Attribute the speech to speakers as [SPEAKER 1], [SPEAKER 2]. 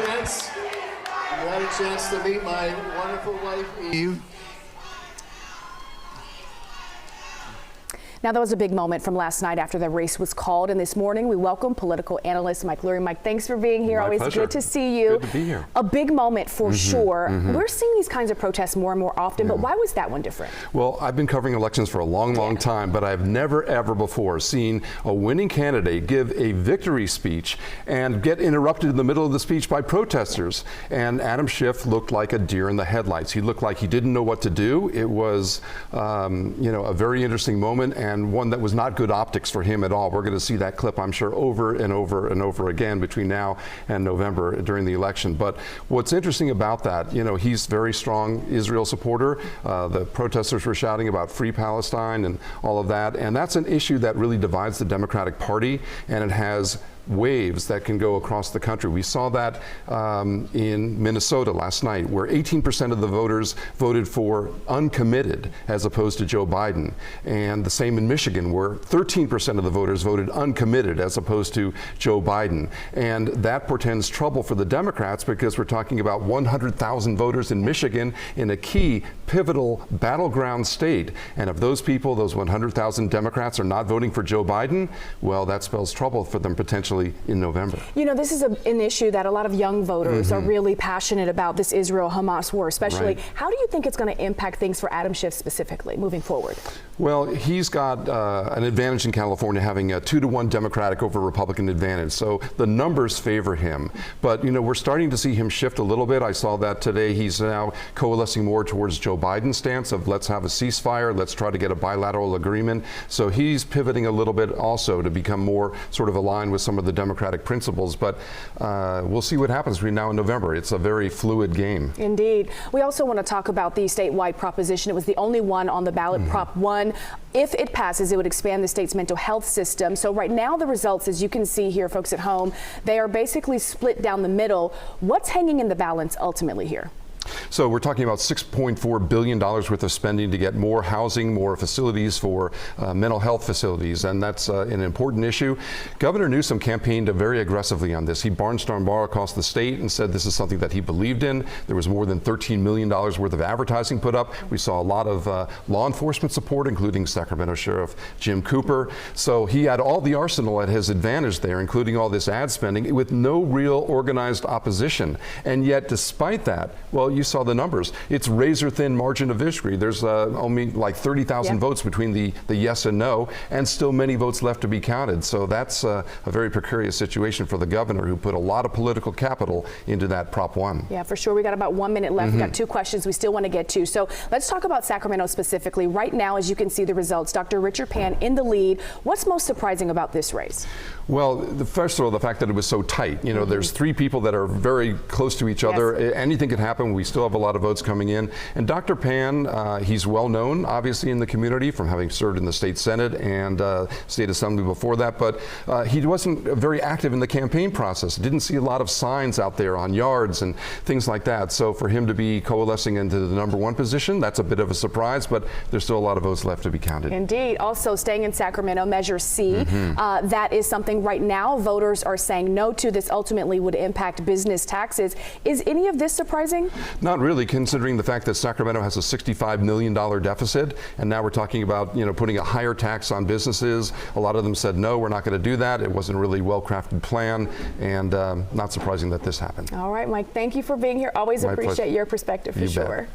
[SPEAKER 1] had a chance to meet my wonderful wife, Eve.
[SPEAKER 2] Now, that was a big moment from last night after the race was called, and this morning we welcome political analyst Mike Lurie. Mike, thanks for being here.
[SPEAKER 3] My
[SPEAKER 2] Always
[SPEAKER 3] pleasure.
[SPEAKER 2] good to see you.
[SPEAKER 3] Good to be here.
[SPEAKER 2] A big moment for sure. We're seeing these kinds of protests more and more often, but why was that one different?
[SPEAKER 3] Well, I've been covering elections for a long time, but I've never ever before seen a winning candidate give a victory speech and get interrupted in the middle of the speech by protesters. And Adam Schiff looked like a deer in the headlights. He looked like he didn't know what to do. It was, a very interesting moment, and one that was not good optics for him at all. We're going to see that clip, I'm sure, over and over and over again between now and November during the election. But what's interesting about that, he's a very strong Israel supporter. The protesters were shouting about free Palestine and all of that. And that's an issue that really divides the Democratic Party, and it has waves that can go across the country. We saw that in Minnesota last night, where 18% of the voters voted for uncommitted as opposed to Joe Biden. And the same in Michigan, where 13% of the voters voted uncommitted as opposed to Joe Biden. And that portends trouble for the Democrats, because we're talking about 100,000 voters in Michigan in a key, pivotal, battleground state. And if those people, those 100,000 Democrats, are not voting for Joe Biden, well, that spells trouble for them potentially in November.
[SPEAKER 2] This is an issue that a lot of young voters are really passionate about, this Israel-Hamas war especially.
[SPEAKER 3] Right.
[SPEAKER 2] How do you think it's going to impact things for Adam Schiff specifically moving forward?
[SPEAKER 3] Well, he's got an advantage in California, having a 2-to-1 Democratic over Republican advantage. So the numbers favor him. But, we're starting to see him shift a little bit. I saw that today. He's now coalescing more towards Joe Biden's stance of let's have a ceasefire, let's try to get a bilateral agreement. So he's pivoting a little bit also to become more sort of aligned with some of the Democratic principles. But we'll see what happens between now and November. It's a very fluid game.
[SPEAKER 2] Indeed. We also want to talk about the statewide proposition. It was the only one on the ballot, Prop 1. If it passes, it would expand the state's mental health system. So right now the results, as you can see here, folks at home, they are basically split down the middle. What's hanging in the balance ultimately here?
[SPEAKER 3] So we're talking about $6.4 billion worth of spending to get more housing, more facilities for mental health facilities, and that's an important issue. Governor Newsom campaigned very aggressively on this. He barnstormed all across the state and said this is something that he believed in. There was more than $13 million worth of advertising put up. We saw a lot of law enforcement support, including Sacramento Sheriff Jim Cooper. So he had all the arsenal at his advantage there, including all this ad spending, with no real organized opposition. And yet, despite that, well, you saw the numbers. It's razor-thin margin of victory. There's only like 30,000 votes between the yes and no, and still many votes left to be counted. So that's a very precarious situation for the governor, who put a lot of political capital into that Prop 1.
[SPEAKER 2] Yeah, for sure. We got about 1 minute left. We've got 2 questions we still want to get to. So let's talk about Sacramento specifically. Right now, as you can see the results, Dr. Richard Pan in the lead. What's most surprising about this race?
[SPEAKER 3] Well, first of all, the fact that it was so tight. There's 3 people that are very close to each other. Anything could happen. We still have a lot of votes coming in. And Dr. Pan, he's well known, obviously, in the community from having served in the state Senate and state assembly before that. But he wasn't very active in the campaign process. Didn't see a lot of signs out there on yards and things like that. So for him to be coalescing into the #1 position, that's a bit of a surprise, but there's still a lot of votes left to be counted.
[SPEAKER 2] Indeed. Also, staying in Sacramento, Measure C, that is something right now voters are saying no to. This ultimately would impact business taxes. Is any of this surprising?
[SPEAKER 3] Not really, considering the fact that Sacramento has a $65 million deficit, and now we're talking about putting a higher tax on businesses. A lot of them said no, we're not going to do that. It wasn't a really well-crafted plan, and not surprising that this happened.
[SPEAKER 2] All right, Mike, thank you for being here. Always appreciate your perspective for sure.